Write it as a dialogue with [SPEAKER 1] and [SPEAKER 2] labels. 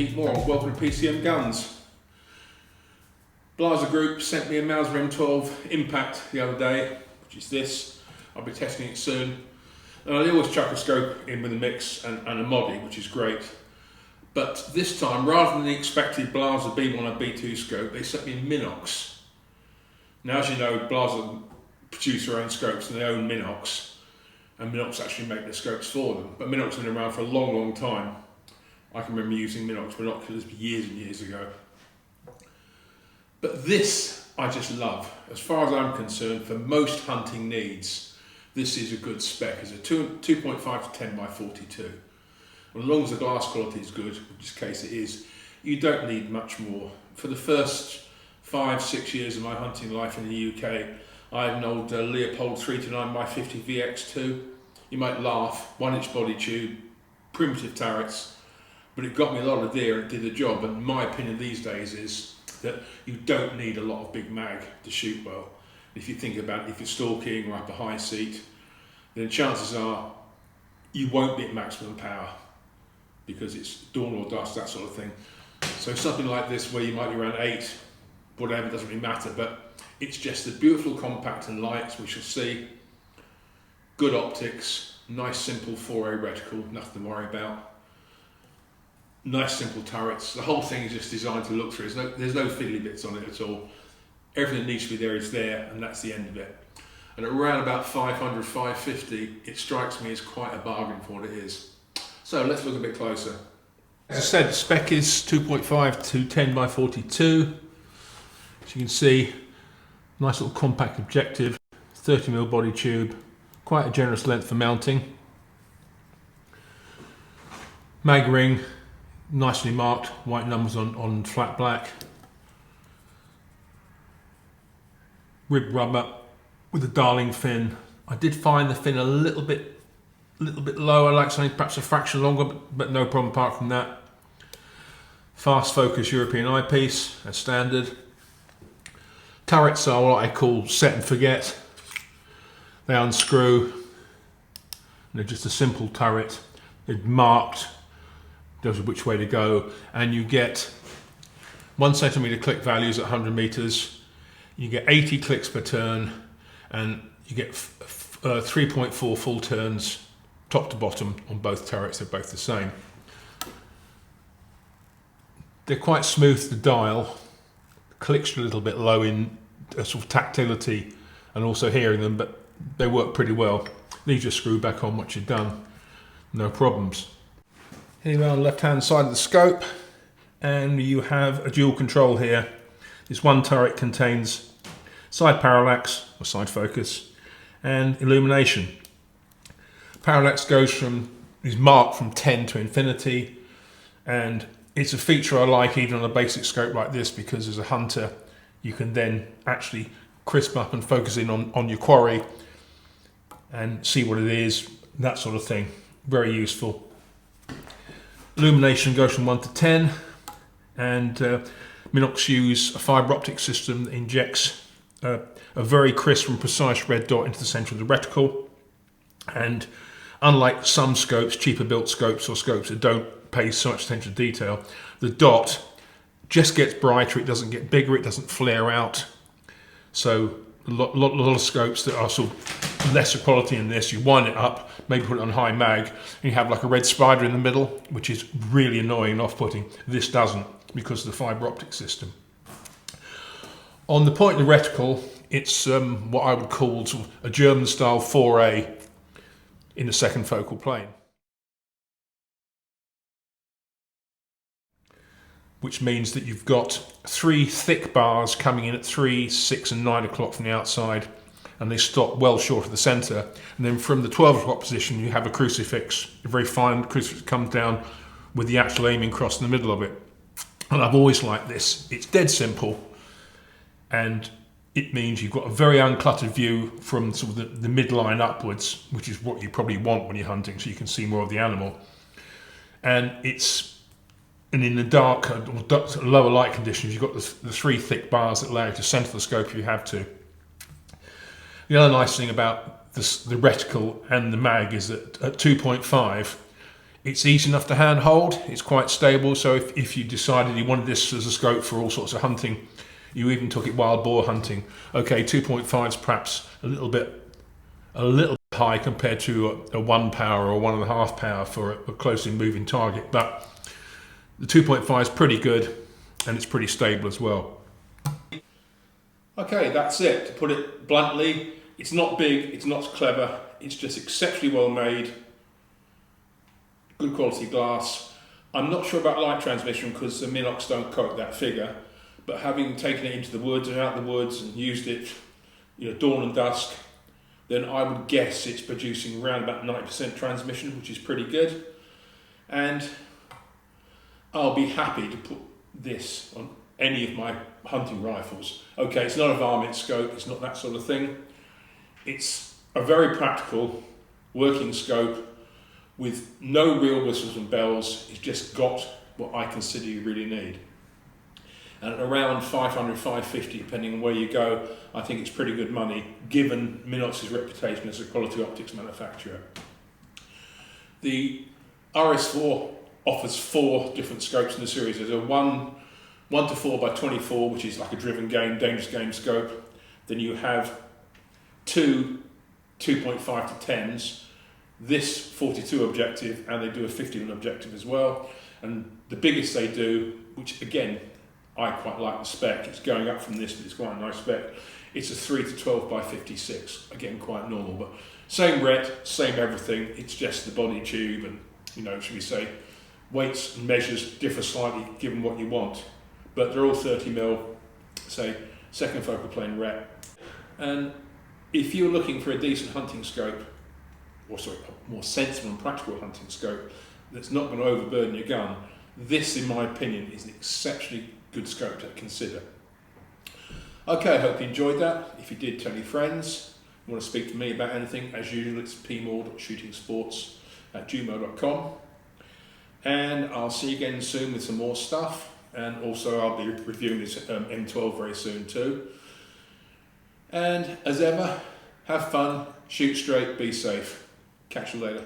[SPEAKER 1] Pete Moore, welcome to PCM Guns. Blaser Group sent me a Mauser M12 Impact the other day, which is this. I'll be testing it soon. And I always chuck a scope in with a mix and a moddy, which is great. But this time, rather than the expected Blaser B1 or B2 scope, they sent me a Minox. Now, as you know, Blaser produce their own scopes and they own Minox. And Minox actually make the scopes for them. But Minox has been around for a long, long time. I can remember using Minox binoculars years and years ago. But this, I just love. As far as I'm concerned, for most hunting needs, this is a good spec. It's a 2.5 to 10x42. And as long as the glass quality is good, in this case it is, you don't need much more. For the first 5-6 years of my hunting life in the UK, I had an old Leopold 3-9x50 VX2. You might laugh, 1-inch body tube, primitive turrets, but it got me a lot of deer and it did the job. And my opinion these days is that you don't need a lot of big mag to shoot well. If you think about it, if you're stalking or up a high seat, then chances are you won't be at maximum power because it's dawn or dusk, that sort of thing. So something like this where you might be around 8, whatever, doesn't really matter, but it's just a beautiful compact and light, we shall see. Good optics, nice simple 4A reticle, nothing to worry about. Nice simple turrets. The whole thing is just designed to look through. There's no fiddly bits on it at all. Everything that needs to be there is there, and that's the end of it. And at around about 500, 550, it strikes me as quite a bargain for what it is. So let's look a bit closer. As I said, the spec is 2.5 to 10x42. As you can see, nice little compact objective, 30mm body tube, quite a generous length for mounting. Mag ring, nicely marked, white numbers on flat black. Rib rubber with a Darling fin. I did find the fin a little bit low. I like something perhaps a fraction longer, but no problem apart from that. Fast focus European eyepiece, as standard. Turrets are what I call set and forget. They unscrew. They're just a simple turret. They're marked, tells you which way to go, and you get 1 centimeter click values at 100 meters. You get 80 clicks per turn, and you get 3.4 full turns, top to bottom, on both turrets. They're both the same. They're quite smooth to dial. Clicks are a little bit low in sort of tactility and also hearing them, but they work pretty well. These just screw back on once you're done, no problems. Here we are on the left hand side of the scope, and you have a dual control here. This one turret contains side parallax or side focus and illumination. Parallax is marked from 10 to infinity, and it's a feature I like even on a basic scope like this, because as a hunter you can then actually crisp up and focus in on your quarry and see what it is, that sort of thing. Very useful. Illumination goes from 1 to 10, and Minox use a fibre optic system that injects a very crisp and precise red dot into the centre of the reticle. And unlike some scopes, cheaper built scopes or scopes that don't pay so much attention to detail, the dot just gets brighter, it doesn't get bigger, it doesn't flare out. So a lot of scopes that are sort of lesser quality in this, you wind it up, maybe put it on high mag, and you have like a red spider in the middle, which is really annoying and off-putting. This doesn't, because of the fibre optic system. On the point of the reticle, it's what I would call sort of a German style 4A in the second focal plane, which means that you've got 3 thick bars coming in at 3, 6 and 9 o'clock from the outside, and they stop well short of the centre. And then from the 12 o'clock position you have a crucifix, a very fine crucifix comes down with the actual aiming cross in the middle of it. And I've always liked this. It's dead simple, and it means you've got a very uncluttered view from sort of the midline upwards, which is what you probably want when you're hunting, so you can see more of the animal. And in the dark or lower light conditions, you've got the 3 thick bars that allow you to centre the scope if you have to. The other nice thing about the reticle and the mag is that at 2.5, It's easy enough to handhold, it's quite stable, so if you decided you wanted this as a scope for all sorts of hunting, you even took it wild boar hunting. Okay, 2.5 is perhaps a little bit high compared to a 1 power or 1.5 power for a closely moving target, but the 2.5 is pretty good and it's pretty stable as well. Okay, that's it. To put it bluntly, it's not big, it's not clever, it's just exceptionally well made, good quality glass. I'm not sure about light transmission because the Minox don't quote that figure, but having taken it into the woods and out the woods and used it, dawn and dusk, then I would guess it's producing around about 90% transmission, which is pretty good. And I'll be happy to put this on any of my hunting rifles. Okay, it's not a varmint scope, it's not that sort of thing. It's a very practical working scope with no real whistles and bells. It's just got what I consider you really need. And at around 500, 550, depending on where you go, I think it's pretty good money, given Minox's reputation as a quality optics manufacturer. The RS-4 offers 4 different scopes in the series. There's a 1 to 4 by 24, which is like a driven game, dangerous game scope. Then you have 2 2.5 to 10s, this 42 objective, and they do a 51 objective as well. And the biggest they do, which again, I quite like the spec, it's going up from this, but it's quite a nice spec. It's a 3 to 12 by 56, again quite normal, but same ret, same everything, it's just the body tube and, should we say, weights and measures differ slightly given what you want. But they're all 30mm, say, second focal plane ret. And if you're looking for a decent hunting scope, or sorry, a more sensible and practical hunting scope that's not going to overburden your gun, this, in my opinion, is an exceptionally good scope to consider. Okay, I hope you enjoyed that. If you did, tell your friends. If you want to speak to me about anything, as usual, it's pmoore.shootingsports@gmail.com. And I'll see you again soon with some more stuff. And also I'll be reviewing this M12 very soon too. And as ever, have fun, shoot straight, be safe. Catch you later.